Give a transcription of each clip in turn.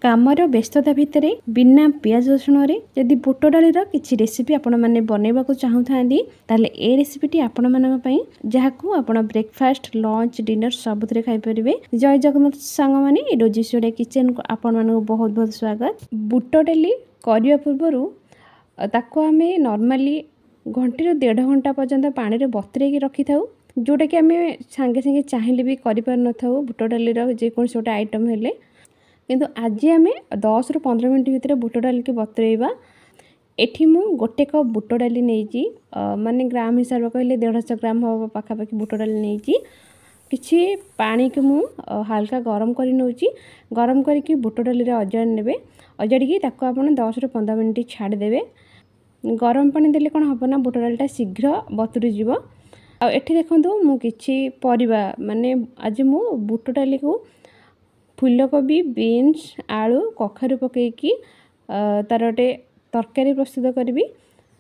कामर व्यस्तता भितर बिना पियाज रसुण जदि बुट डालीर किसी रेसिपी आपण मैंने बनवा चाहूता ताले ए रेसिपीटी आपण मानी जहाँ आप ब्रेकफास्ट लंच डिनर सबुत खाईपर। जय जगन्नाथ सांग मैंने रोजी सोडिया किचन को आपण मानक बहुत बहुत स्वागत। बुट डाली करने पूर्व ताको आम नॉर्मली घंटे 1.5 घंटा पर्यंत पानी रे बतुरेकी रखी था जोटा कि आम सांगे सांगे चाहिए भी कर न था बुट डाली जेकोसी गोटे आइटम हेले किंतु आज आम 10 ରୁ 15 मिनट भितर बुट डाली की बतुरेबा। एठी मु गोटे कप बुट डाली नहीं माने ग्राम हिसाब कहले 150 ग्राम हम पाखापाखि बुट डाली नहीं किसी पानी को मु हल्का गरम कर नौची गरम करके बुट डाली अजाड़ ने अजाड़ी ताको आप 10 ରୁ 15 मिनट छाड़देवे। गरम पानी देले कौन हम ना बुट डालीटा शीघ्र बतुरी जीव। एठी देखंतु मु किछि परिबा माने आज मु बुट डाली को फूलकोबी बीन्स आलू कखारु पकईकी तार गोटे तरकारी प्रस्तुत करी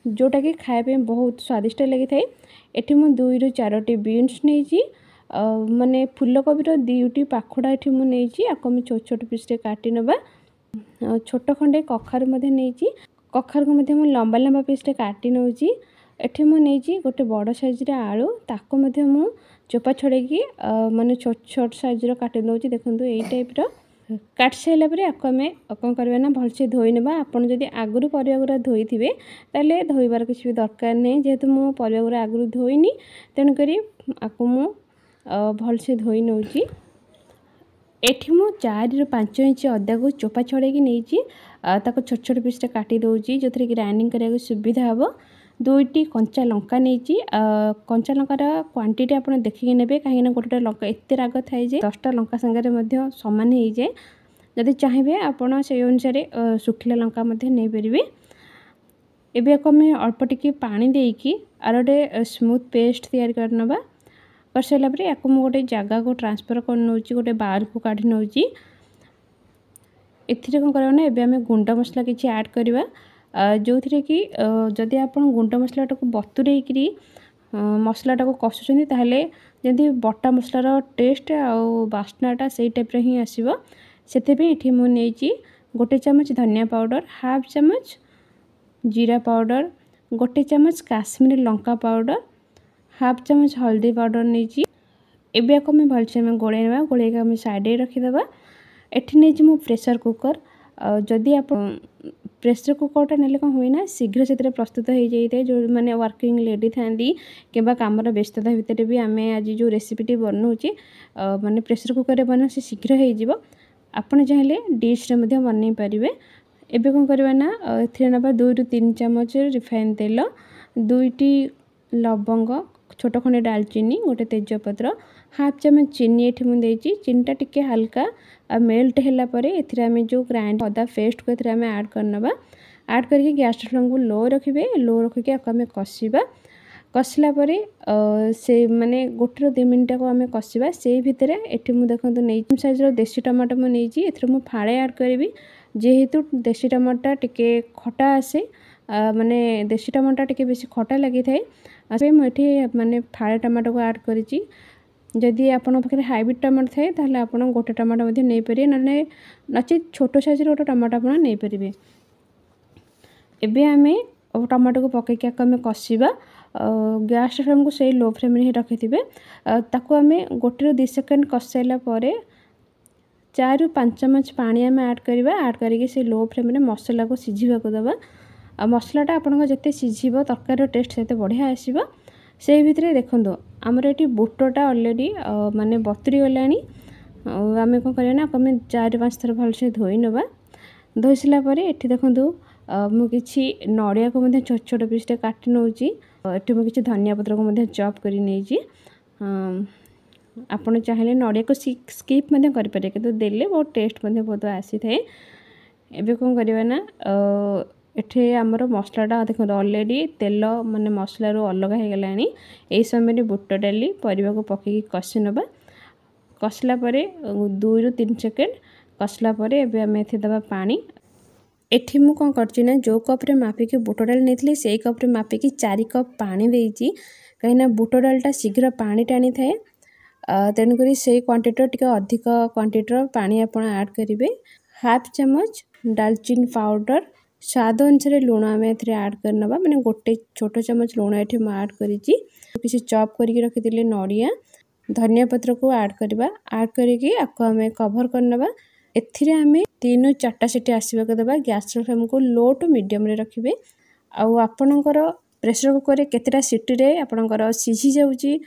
जोटा कि खाया बहुत स्वादिष्ट लगी थाए। एठी मु 2 ରୁ 4टी बीन्स नहीं माने फूलकोबी 2टी पाखुड़ा एठी मु नहीं आपको हम छोट छोट पीस काटी नबा। छोट खंडे कखारु नहीं कखारु को मु लंबा लंबा पीस काटी नौची। एठी मु नहीं गोटे बड़ साइज रे आलू ताको मध्य मु चोपा छड़ेकी माने छोट छोट साइज रो काटी नौची। देखंतु एई टाइप रो काट साइला परे आको आमे कौन करबा ना भलसे धोई नेबा। आपन जदि आगुरु परिबा गुरा धोई थिबे ताले धोइबार किछि भी दरकार नै जेहेतु मु परिबा गुरा आगुरु धोइनी तेन करी आको मु भलसे धोई नौची। एठी मु 4 ରୁ 5 इंच अदा को चोपा छड़ेकी नैची ताको छोट छोट पीस काटी दउची जोथरे कि ग्राइंडिंग करिया सुविधा हबो। 2टी कंचा लंका नहीं कंचा लंकार क्वांटिटी आप देखिए ने कहीं गोटे लंका एत राग थाए 10टा लंका सागर सामान हो जाए। जदि चाहिए आपड़ से अनुसार सुखिला लंका नहीं पारे। एबे आम अल्प टिके पानी देकी आर गोटे स्मूथ पेस्ट तैयार करनबा कर सारा पर या गोटे जगह को ट्रांसफर कर नौची गोटे बाउल को काढ़ी नौची। एथिरे कौन करना एबे आम गुंड मसला किसी ऐड करवा जो थी कि जदि आप गुंड मसलाटा को बतुरेकी मसलाटा को कषुँच ताहले जमी बटा मसलार टेस्ट आउ बास्नाटा से टाइप ही आसो से मुझे गोटे चामच धनिया पाउडर हाफ चामच जीरा पाउडर गोटे चामच काश्मीरी लंका पाउडर हाफ चामच हल्दी पाउडर नहीं एबे को भलसे गोले ना गोल साइड रखीदे। एठी नहीं मु प्रेशर कुकर जदि आप प्रेशर कुकरटा नेले कौन हुए ना शीघ्र से प्रस्तुत हो जाए जो मैंने वर्किंग लेडी था कि कमर व्यस्तता भितर भी आम आज जो रेसिपीटी बनाऊे माने प्रेशर कुकर बना से शीघ्र हो आपड़ चाहिए डिश्रे बनई पारे। एबे कौन करवा ना ए ना 2 ରୁ 3 चामच रिफाइन तेल 2टी लवंग छोट खंडे डालचीनी गोटे तेजपत्र हाफ चामच चीनी एठी मुझे चीनीटा टिके हल्का मेल्ट है आम जो ग्राइंड अदा पेस्ट को ऐड करनबा ऐड करके गैस फ्लेम को लो रखिए लो रखिके आम कषा कषला से माने 1 ରୁ 2 मिनट को आम कषा से भितर एठी मु देखंतु नहीं साइज देसी टमाटो मु नहीं एथरे मु फाड़े ऐड करी जेहेतु देसी टमाटोटा टिके खटा आसे माने देसी टमाटोटा टिके बेसी खटा लगी थाए मुझे माने फाड़े टमाटो को ऐड करी। जदि आपन पाखे हाइब्रिड टमाटो थाए ताहले आपन गोटे टमाटो मध्ये नहीं पारे नचे छोट साइज गोटे टमाटो आप नहीं पारे। एबे आमे टमाटो को पकईकि आम कषा गैस फ्लेम को से लो फ्लेम ही रखिथे ताको आम 1 ରୁ 2 सेकेंड कषाइला 4 ରୁ 5 चामच पानी आम ऐड करवा ऐड करके से लो फ्लेम मसला को सीझा दबा। मसलाटा आपन जिते सीझब तरकारी टेस्ट से बढ़िया आसो से भितर देखो आमर ये बुटटा अलरेडी माने बतुरी गला आम कौन करना आम 4 ରୁ 5 थर भलसे धोई नवा। धोई सारापर ये देखूँ मुझे नड़िया को छोट छोट पीस काटी नौची ये मुझे धनिया पत्र को चॉप कर नहीं आपड़ चाहिए नड़िया को स्किप करें कि देले बहुत टेस्ट बहुत आसी थाए। एबे कौन करवा ना एठे आमर मसलाटा देखो अलरेडी तेल माने मसलार अलग हो गला यही समय बुट डाली परिवा को पकईकि कषि नबा कषला 2 ରୁ 3 सेकेंड कषला एबे आम एथे दबा पानी। एठी मु कौन करछि ना जो कप रे मापिकी बुट डाल नहीं से कप रे मापिकी 4 कप पानी देइछि कहीं बुट डालटा शीघ्र पानी टाणी थाए तेणुक से क्वांटिटी टिके अधिक क्वांटिटी पानी आप ऐड करेंगे। हाफ चमच डालचीनी पाउडर, स्वाद अनुसार लुण आम आड करना मैंने गोटे छोट चमच लुण ये आड करी किसी चॉप करके रखी नड़िया धनिया पत्र को आड करवा आड करके आपको आम कभर करनवा एथिरे आम 3-4टा सीटी आसवाक देवा। गैस फ्लेम को लो टू मीडियम रे रखिए। आउ आपणकर प्रेसर कुकर रे केतेटा सीटी रे आपणकर सिझी जाउची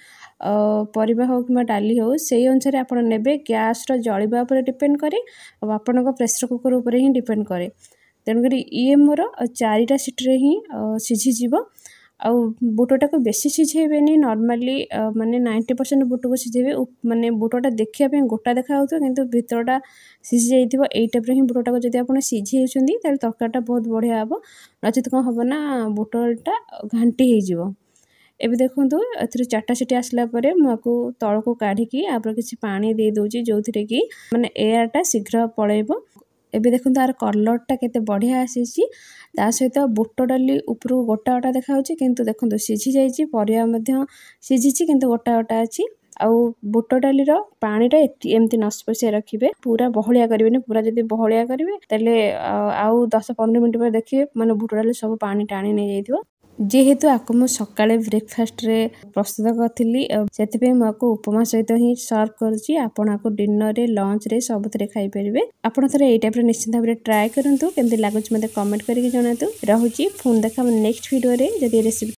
परिबा हो कि डाली हो से अनुसार आप नेबे। गैस रो जलिबा उपर डिपेंड करे और आपणकर प्रेसर कुकर उपर ही डिपेंड करे। तेणुक ये मोर 4टा सीटी ही सिझीज। आउ बुटटा को बेसी सिझेबेनी नॉर्मली माने 90% बुट को सिझेबे माने बुटटा देखिया गोटा देखा होतो किंतु भितरटा सिझी जाइथिबो। एई टाइप रे ही बुटटा को जदि आपण सिझेउछंदी ताले तरकारीटा बहुत बढ़िया हबो। नचित कोन हबो ना बुटटा घांटी हे जिवो। एबे देखंतु एथिरे 4टा सीटी आसला परे मको तळ को काढी की आपर किछि पानी दे दोची जोथिरे की माने एयरटा शीघ्र पळेबो। एबे देखंतु आर कलरटा केते बढ़िया आसीची। ता सहित बुट डाली उपरु गोटा गोटा देखा होची किंतु देखंतु सिझी जाइची परिया मध्य सिझीची किंतु गोटा गोटा अछि। आउ बुट डाली रो पानीटा एमती नस्पसिया रखिबे पूरा बहलिया करिवेनी। पूरा जदि बहलिया करिवे तले आउ 10-15 मिनिट पर देखिए माने बुट डाली सब पानी टाणी नै जाइथिबो। जेहेतु आपको मु सकाळे ब्रेकफास्ट रे प्रस्तुत करथिली सेति मको उपमा सहित ही सर्व करछि। आपण आपको डिनर रे लंच रे सबथरे खाइ परिबे। आपण थरे एई टाइप रे निश्चित भाबरे ट्राई करंतु केमति लागुछ मते कमेंट करके जणातु। रहुछि फोन देखा नेक्स्ट वीडियो रे। जदि रेसिपी